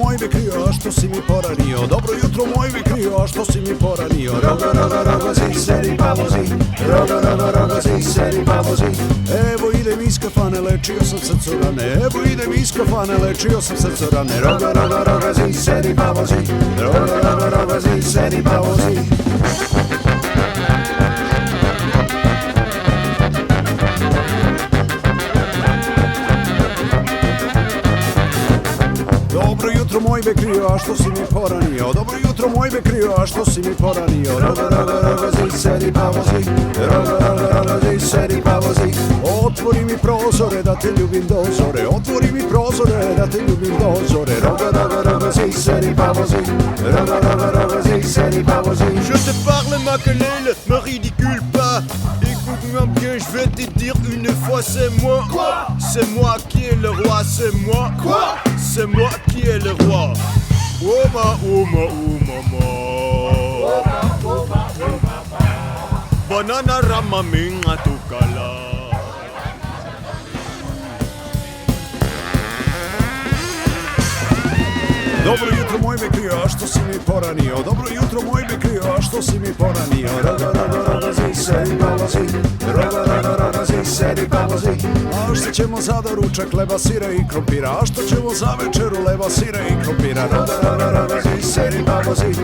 moj vikrio, a što si mi poranio? Dobro jutro moj vikrio, a što si mi poranio? Roga, roga, roga, zi, sedi pa vozi. Roga, roga, roga, zi, sedi pa vozi. Evo idem iz kafane, lečio sam srcorane. Evo idem iz kafane, lečio sam srcorane. Roga, roga, roga, zi, sedi pa vozi. Roga, roga, roga, zi, sedi pa vozi. Dobro jutro moj bekrio, a što si mi poranio? Dobro jutro moj bekrio, a što si mi poranio? Roga, roga, roga, zi, sedi pa vozi. Roga, roga, roga, zi, sedi pa vozi. Otvori mi prozore da te ljubim do zore. Otvori mi prozore da te ljubim do zore. Roga, roga, roga, zi, sedi pa vozi. Roga, roga, roga, zi, sedi pa vozi. Je te parle Makelele, me ridicule pas. Écoute-moi bien, je vais te dire une fois, c'est moi. Quoi? C'est moi qui est le roi, c'est moi. Quoi? C'est moi qui est le roi. Oh ma, oh ma, oh mama. Banana ramaminga tukala. Dobro jutro moj bekrio, a što si mi poranio? Dobro jutro moj bekrio, a što si mi poranio? Roga, roga, roga, zi, sedi pa vozi. Roga, roga, roga, zi, sedi pa vozi. A što ćemo za doručak, leba, sira i krompira? A što ćemo za večeru, leba, sira i krompira? Roga, roga, roga, zi, sedi pa vozi.